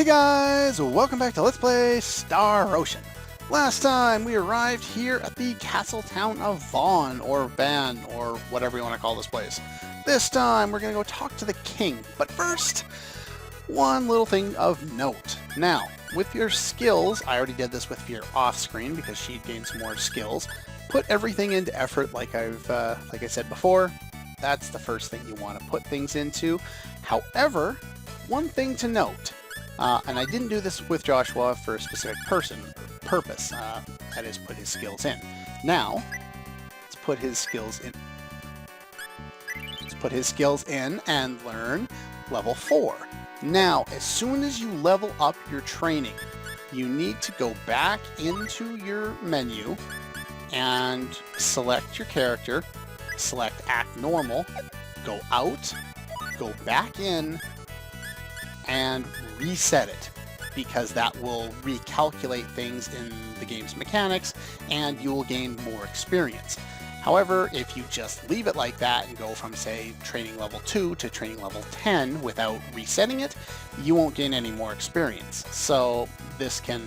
Hey guys, welcome back to Let's Play Star Ocean. Last time we arrived here at the castle town of Vaughn, or Van, or whatever you want to call this place. This time we're going to go talk to the king, but first, one little thing of note. Now, with your skills, I already did this with Fier off screen because she gains more skills. Put everything into effort like I said before. That's the first thing you want to put things into. However, one thing to note, and I didn't do this with Joshua for a specific purpose, that is put his skills in. Now, let's put his skills in. Let's put his skills in and learn level 4. Now, as soon as you level up your training, you need to go back into your menu and select your character, select Act Normal, go out, go back in, and reset it, because that will recalculate things in the game's mechanics and you will gain more experience. However, if you just leave it like that and go from, say, training level 2 to training level 10 without resetting it, you won't gain any more experience. So this can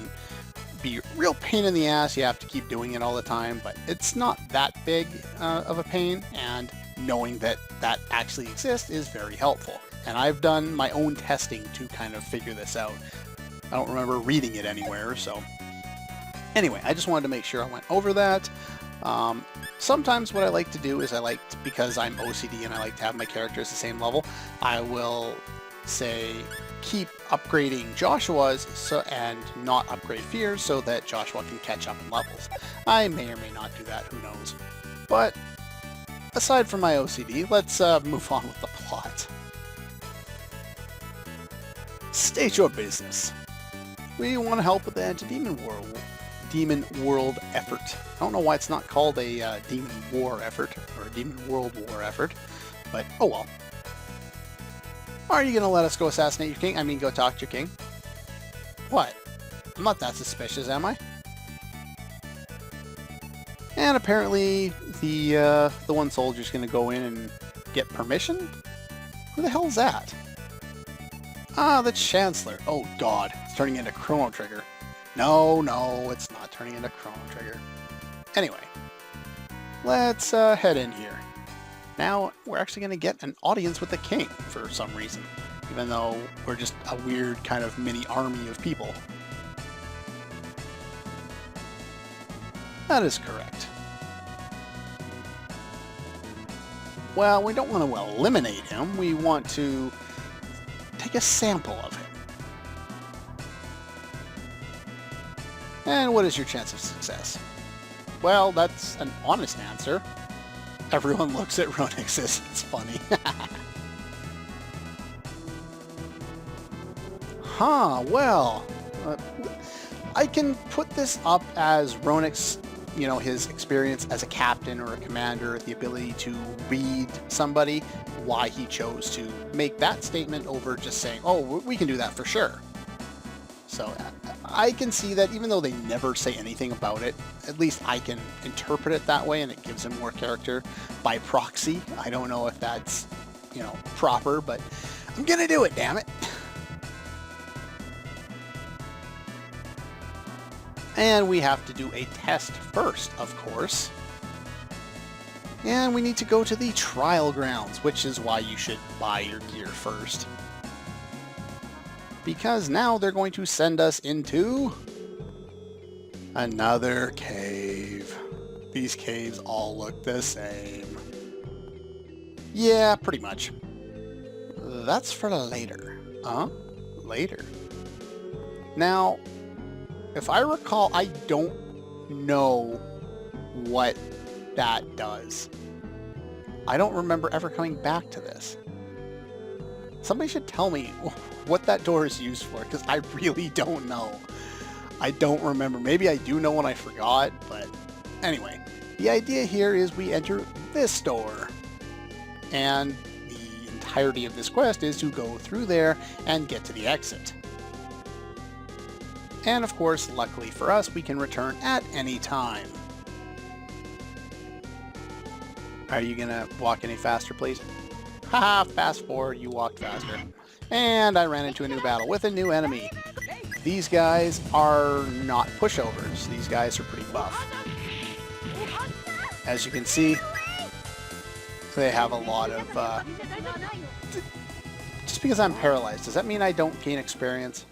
be a real pain in the ass. You have to keep doing it all the time, but it's not that big of a pain, and knowing that that actually exists is very helpful. And I've done my own testing to kind of figure this out. I don't remember reading it anywhere, so... Anyway, I just wanted to make sure I went over that. Sometimes what I like to do is because I'm OCD and I like to have my characters the same level, I will say keep upgrading Joshua's and not upgrade Fier's so that Joshua can catch up in levels. I may or may not do that, who knows. But aside from my OCD, let's move on with the plot. State your business. We want to help with the Demon World effort. I don't know why it's not called a Demon War effort, or a Demon World War effort, but oh well. Are you going to let us go assassinate your king? I mean, go talk to your king? What? I'm not that suspicious, am I? And apparently the one soldier's going to go in and get permission? Who the hell's that? Ah, the Chancellor. Oh god, it's turning into Chrono Trigger. No, it's not turning into Chrono Trigger. Anyway, let's head in here. Now, we're actually going to get an audience with the king for some reason, even though we're just a weird kind of mini army of people. That is correct. Well, we don't want to eliminate him. We want to take a sample of him. And what is your chance of success? Well, that's an honest answer. Everyone looks at Ronix as it's funny. Well, I can put this up as Ronix, you know, his experience as a captain or a commander, the ability to read somebody, why he chose to make that statement over just saying, oh, we can do that for sure. So I can see that even though they never say anything about it, at least I can interpret it that way, and it gives him more character by proxy. I don't know if that's, you know, proper, but I'm gonna do it, damn it. And we have to do a test first, of course. And we need to go to the trial grounds, which is why you should buy your gear first. Because now they're going to send us into another cave. These caves all look the same. Yeah, pretty much. That's for later. Later. Now, if I recall, I don't know what that does. I don't remember ever coming back to this. Somebody should tell me what that door is used for, because I really don't know. I don't remember. Maybe I do know and I forgot, but anyway. The idea here is we enter this door, and the entirety of this quest is to go through there and get to the exit. And of course, luckily for us, we can return at any time. Are you gonna walk any faster, please? Haha, fast forward, you walked faster. And I ran into a new battle with a new enemy. These guys are not pushovers. These guys are pretty buff. As you can see, they have a lot of... Just because I'm paralyzed, does that mean I don't gain experience?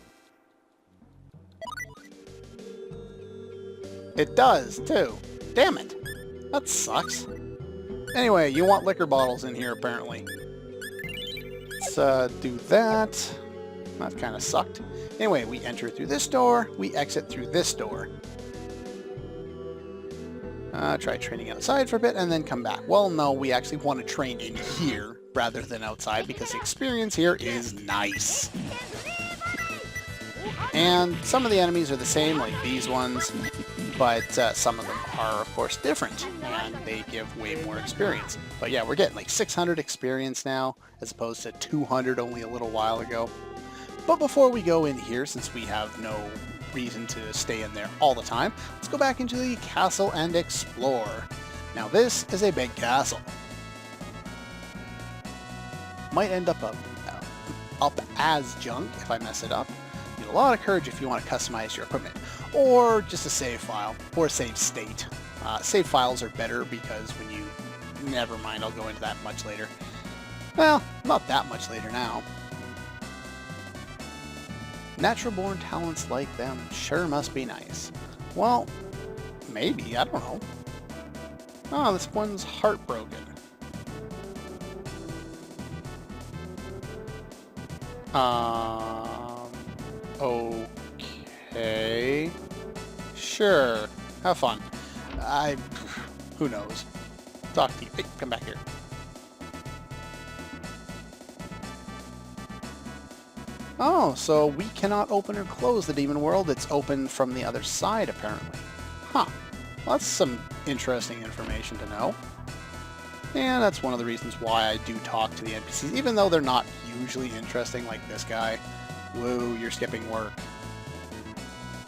It does, too. Damn it. That sucks. Anyway, you want liquor bottles in here, apparently. Let's do that. That kind of sucked. Anyway, we enter through this door, we exit through this door. Try training outside for a bit and then come back. Well, no, we actually want to train in here rather than outside because the experience here is nice. And some of the enemies are the same, like these ones, but some of them are, of course, different, and they give way more experience. But yeah, we're getting like 600 experience now, as opposed to 200 only a little while ago. But before we go in here, since we have no reason to stay in there all the time, let's go back into the castle and explore. Now this is a big castle. Might end up as junk if I mess it up. Need a lot of courage if you want to customize your equipment, or just a save file, or save state. Save files are better because when you... Never mind, I'll go into that much later. Well, not that much later now. Natural-born talents like them sure must be nice. Well, maybe, I don't know. Oh, this one's heartbroken. Okay. Sure. Have fun. Who knows? Talk to you. Hey, come back here. Oh, so we cannot open or close the demon world. It's open from the other side, apparently. Huh. Well, that's some interesting information to know. And that's one of the reasons why I do talk to the NPCs, even though they're not usually interesting, like this guy. Whoa, you're skipping work.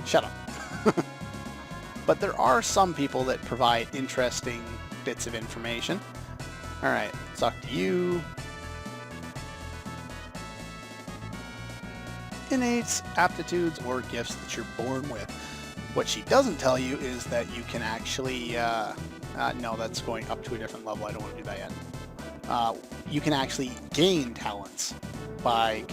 Shut up. But there are some people that provide interesting bits of information. Alright, let's talk to you. Innate aptitudes or gifts that you're born with. What she doesn't tell you is that you can actually... no, that's going up to a different level. I don't want to do that yet. You can actually gain talents by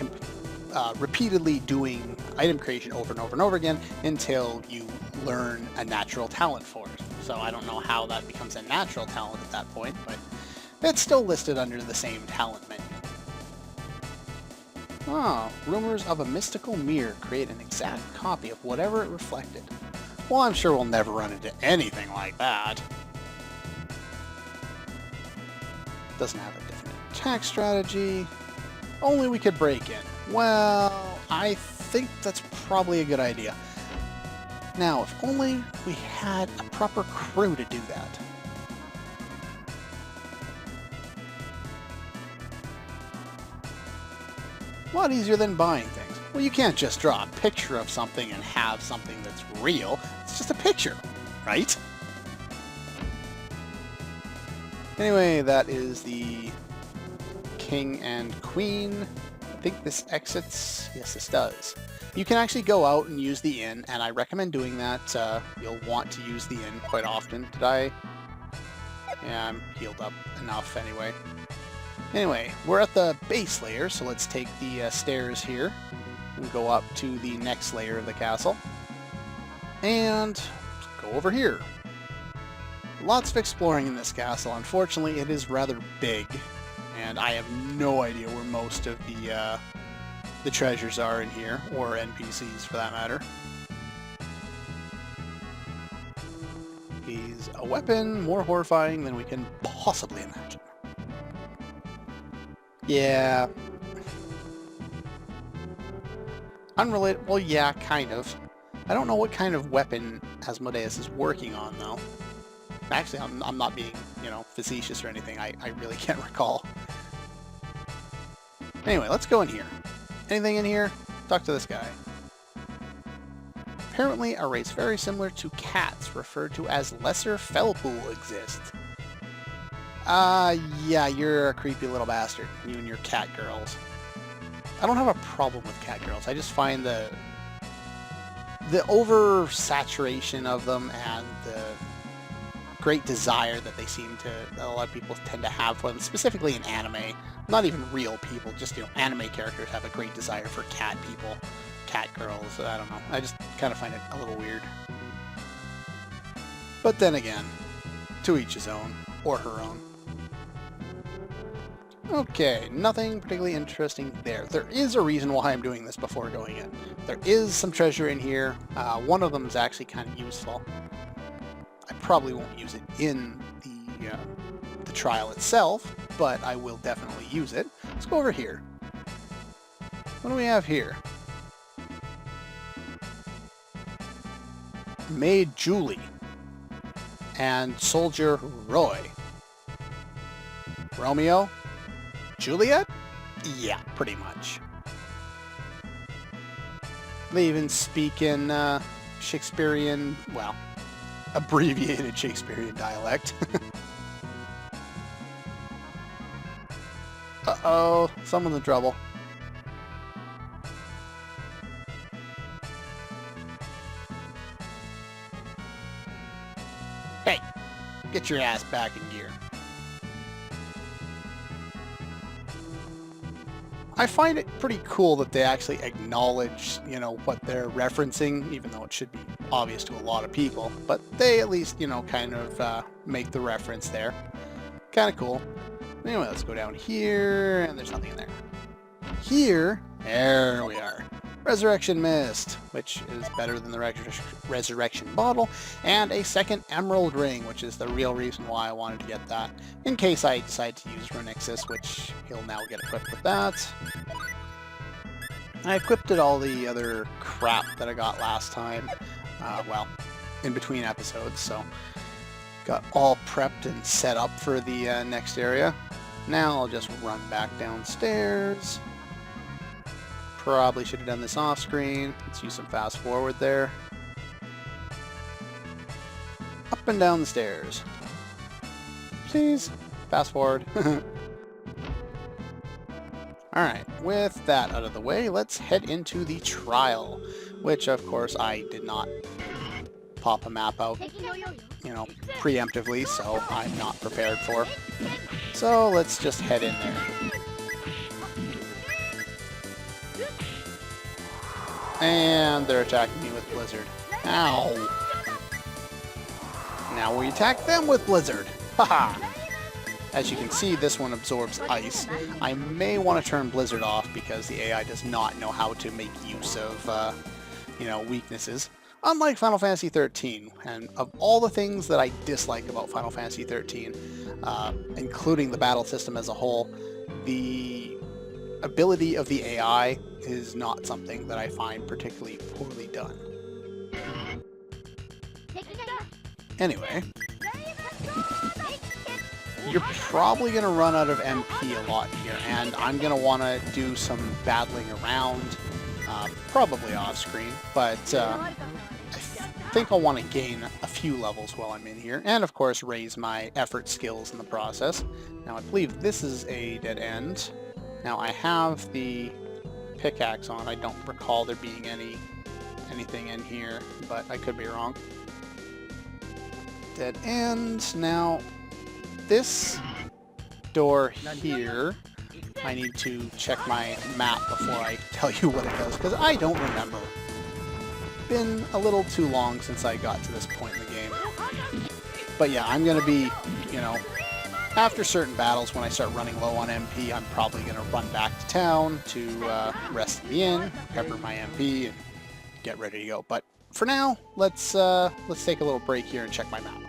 repeatedly doing item creation over and over and over again until you learn a natural talent for it. So I don't know how that becomes a natural talent at that point, but it's still listed under the same talent menu. Oh, rumors of a mystical mirror create an exact copy of whatever it reflected. Well, I'm sure we'll never run into anything like that. Doesn't have a definite attack strategy. Only we could break in. Well, I think that's probably a good idea. Now, if only we had a proper crew to do that. A lot easier than buying things. Well, you can't just draw a picture of something and have something that's real. It's just a picture, right? Anyway, that is the king and queen. I think this exits. Yes, this does. You can actually go out and use the inn, and I recommend doing that. You'll want to use the inn quite often. Did I? Yeah, I'm healed up enough anyway. Anyway, we're at the base layer, so let's take the stairs here and go up to the next layer of the castle. And go over here. Lots of exploring in this castle. Unfortunately, it is rather big, and I have no idea where most of the treasures are in here, or NPCs for that matter. He's a weapon more horrifying than we can possibly imagine. Yeah. Unrelated, well, yeah, kind of. I don't know what kind of weapon Asmodeus is working on, though. Actually, I'm not being, facetious or anything. I really can't recall. Anyway, let's go in here. Anything in here? Talk to this guy. Apparently, a race very similar to cats, referred to as Lesser Felpool, exists. Yeah, you're a creepy little bastard. You and your cat girls. I don't have a problem with cat girls. I just find the oversaturation of them and the great desire that that a lot of people tend to have for them, specifically in anime. Not even real people, just, anime characters have a great desire for cat people, cat girls. I don't know. I just kind of find it a little weird. But then again, to each his own, or her own. Okay, nothing particularly interesting there. There is a reason why I'm doing this before going in. There is some treasure in here. One of them is actually kind of useful. I probably won't use it in the trial itself, but I will definitely use it. Let's go over here. What do we have here? Maid Julie and Soldier Roy. Romeo? Juliet? Yeah, pretty much. They even speak in Shakespearean, well, abbreviated Shakespearean dialect. Uh-oh, someone's in trouble. Hey, get your ass back in gear. I find it pretty cool that they actually acknowledge, what they're referencing, even though it should be obvious to a lot of people. But they at least, kind of make the reference there. Kind of cool. Anyway, let's go down here, and there's nothing in there. Here, there we are. Resurrection Mist, which is better than the Resurrection Bottle, and a second Emerald Ring, which is the real reason why I wanted to get that, in case I decide to use Renixis, which he'll now get equipped with that. I equipped all the other crap that I got last time, well, in between episodes, so got all prepped and set up for the next area. Now I'll just run back downstairs. Probably should have done this off screen. Let's use some fast forward there. Up and down the stairs. Please, fast forward. Alright, with that out of the way, let's head into the trial, which of course I did not pop a map out, preemptively, so I'm not prepared for. So let's just head in there. And they're attacking me with Blizzard. Ow! Now we attack them with Blizzard. Haha! As you can see, this one absorbs ice. I may want to turn Blizzard off because the AI does not know how to make use of, weaknesses. Unlike Final Fantasy XIII, and of all the things that I dislike about Final Fantasy XIII, including the battle system as a whole, the ability of the AI is not something that I find particularly poorly done. Anyway, you're probably going to run out of MP a lot here, and I'm going to want to do some battling around, probably off screen, but I think I'll want to gain a few levels while I'm in here, and of course raise my effort skills in the process. Now I believe this is a dead end. Now I have the pickaxe on. I don't recall there being anything in here, but I could be wrong. Dead end. Now this door here, I need to check my map before I tell you what it does, because I don't remember. Been a little too long since I got to this point in the game. But yeah, I'm going to be, after certain battles, when I start running low on MP, I'm probably going to run back to town to rest in the inn, pepper my MP, and get ready to go. But for now, let's take a little break here and check my map.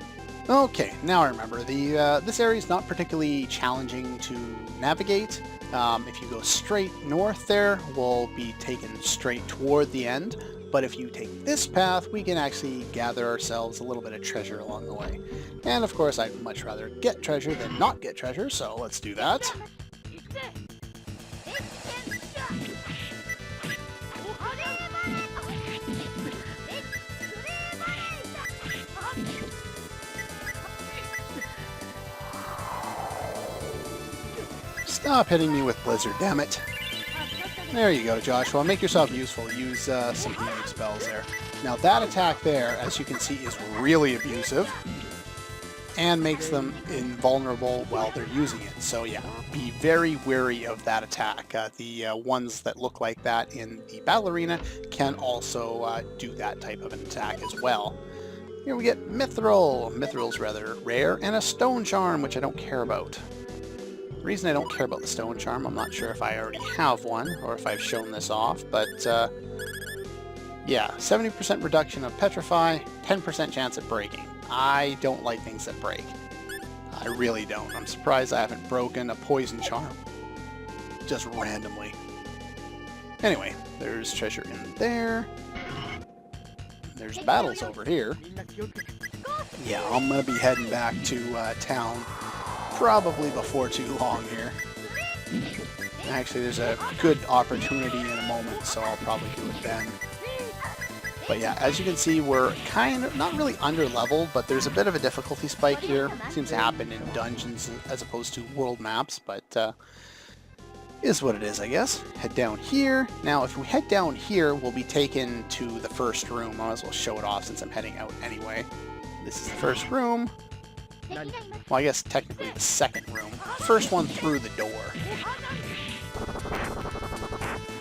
Okay, now I remember. This area is not particularly challenging to navigate. If you go straight north there, we'll be taken straight toward the end. But if you take this path, we can actually gather ourselves a little bit of treasure along the way. And of course, I'd much rather get treasure than not get treasure, so let's do that. Stop hitting me with Blizzard, damn it. There you go, Joshua. Make yourself useful. Use some healing spells there. Now that attack there, as you can see, is really abusive and makes them invulnerable while they're using it. So yeah, be very wary of that attack. The ones that look like that in the battle arena can also do that type of an attack as well. Here we get Mithril. Mithril's rather rare, and a Stone Charm, which I don't care about. The reason I don't care about the Stone Charm, I'm not sure if I already have one or if I've shown this off, but yeah, 70% reduction of Petrify, 10% chance at breaking. I don't like things that break. I really don't. I'm surprised I haven't broken a Poison Charm just randomly. Anyway, there's treasure in there. There's battles over here. Yeah, I'm going to be heading back to town probably before too long here. Actually, there's a good opportunity in a moment, so I'll probably do it then. But yeah, as you can see, we're kind of, not really under-leveled, but there's a bit of a difficulty spike here. Seems to happen in dungeons as opposed to world maps, but is what it is, I guess. Head down here. Now, if we head down here, we'll be taken to the first room. I might as well show it off since I'm heading out anyway. This is the first room. Well, I guess technically the second room. First one through the door.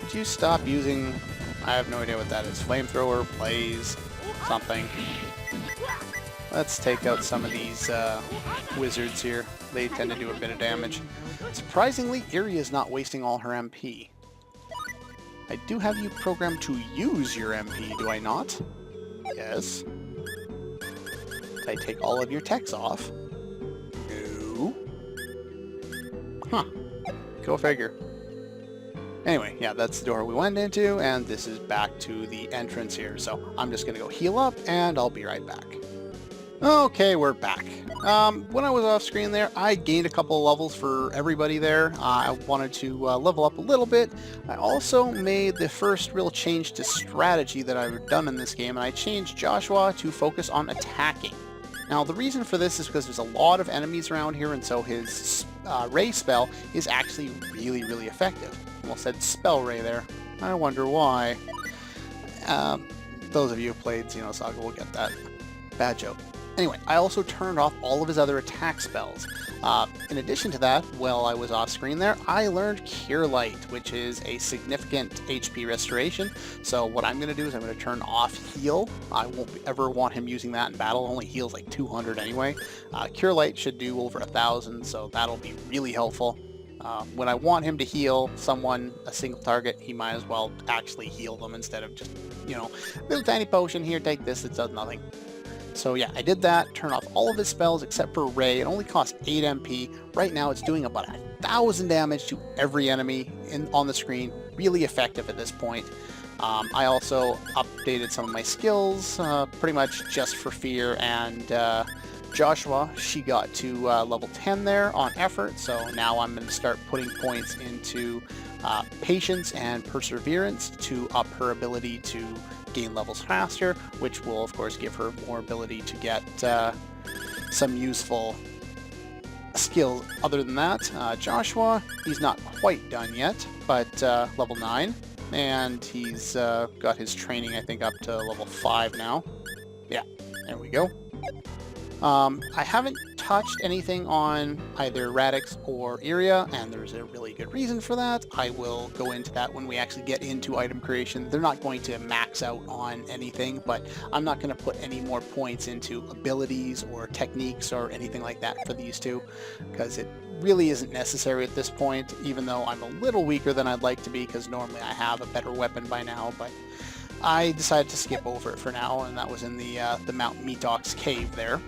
Did you stop using... I have no idea what that is. Flamethrower, blaze, something. Let's take out some of these wizards here. They tend to do a bit of damage. Surprisingly, Iria is not wasting all her MP. I do have you programmed to use your MP, do I not? Yes. Did I take all of your techs off? No. Huh. Go figure. Anyway, yeah, that's the door we went into, and this is back to the entrance here. So I'm just going to go heal up, and I'll be right back. Okay, we're back. When I was off screen there, I gained a couple of levels for everybody there. I wanted to level up a little bit. I also made the first real change to strategy that I've done in this game, and I changed Joshua to focus on attacking. Now, the reason for this is because there's a lot of enemies around here, and so his Ray spell is actually really, really effective. Almost said Spell Ray there. I wonder why. Those of you who played Xenosaga will get that. Bad joke. Anyway, I also turned off all of his other attack spells. In addition to that, while I was off screen there, I learned Cure Light, which is a significant HP restoration. So what I'm going to do is I'm going to turn off Heal. I won't ever want him using that in battle. It only heals like 200 anyway. Cure Light should do over 1,000, so that'll be really helpful. When I want him to heal someone, a single target, he might as well actually heal them instead of just, little tiny potion here, take this, it does nothing. So yeah, I did that, turn off all of his spells except for Ray. It only costs 8 MP. Right now it's doing about 1,000 damage to every enemy on the screen. Really effective at this point. I also updated some of my skills, pretty much just for fear, and Joshua, she got to level 10 there on effort, so now I'm going to start putting points into patience and perseverance to up her ability to gain levels faster, which will of course give her more ability to get some useful skills. Other than that, Joshua, he's not quite done yet, but level 9, and he's got his training I think up to level 5 now. Yeah, there we go. I haven't touched anything on either Radix or Iria, and there's a really good reason for that. I will go into that when we actually get into item creation. They're not going to max out on anything, but I'm not going to put any more points into abilities or techniques or anything like that for these two, because it really isn't necessary at this point, even though I'm a little weaker than I'd like to be, because normally I have a better weapon by now, but I decided to skip over it for now, and that was in the Mount Metox cave there.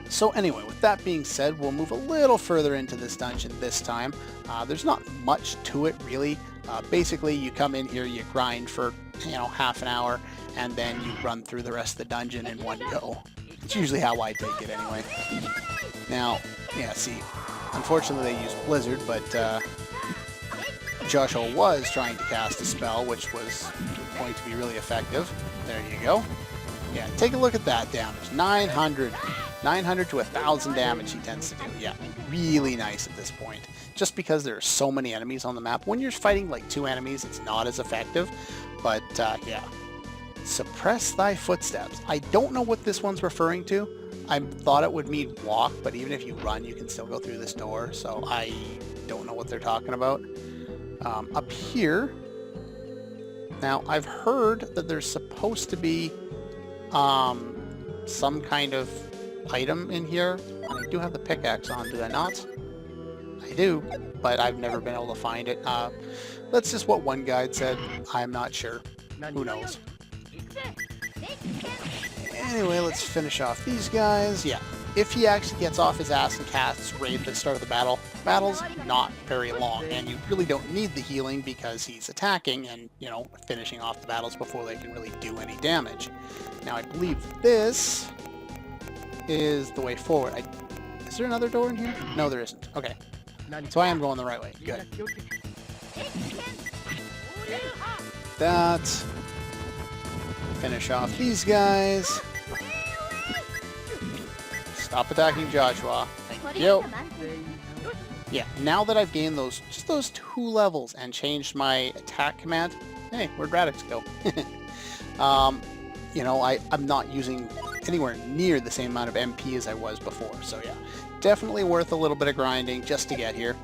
So anyway, with that being said, we'll move a little further into this dungeon this time. There's not much to it, really. Basically, you come in here, you grind for, half an hour, and then you run through the rest of the dungeon in one go. It's usually how I take it anyway. Now, yeah, see, unfortunately they used Blizzard, but Joshua was trying to cast a spell, which was going to be really effective. There you go. Yeah, take a look at that damage. 900 to 1,000 damage he tends to do. Yeah, really nice at this point. just because there are so many enemies on the map. When you're fighting like 2 enemies, it's not as effective, but yeah. Suppress thy footsteps. I don't know what this one's referring to. I thought it would mean walk, but even if you run, you can still go through this door, so I don't know what they're talking about. Up here, now I've heard that there's supposed to be some kind of item in here. I do have the pickaxe on, do I not? I do, but I've never been able to find it. That's just what one guide said. I'm not sure. Who knows? Anyway, let's finish off these guys. Yeah, if he actually gets off his ass and casts Raid at the start of the battle, battle's not very long, and you really don't need the healing because he's attacking and, you know, finishing off the battles before they can really do any damage. Now, I believe this is the way forward. Is there another door in here? No, there isn't. Okay. So I am going the right way. Good. That. Finish off these guys. Stop attacking Joshua. Thank you. Yeah, now that I've gained just those 2 levels and changed my attack command, hey, where'd Radix go? You know, I'm not using anywhere near the same amount of MP as I was before, so yeah, definitely worth a little bit of grinding just to get here.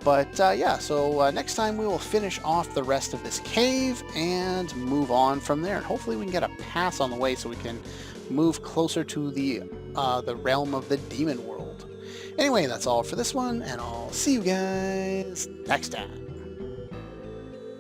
But yeah, so next time we will finish off the rest of this cave and move on from there. And hopefully we can get a pass on the way so we can move closer to the realm of the demon world. Anyway, that's all for this one, and I'll see you guys next time.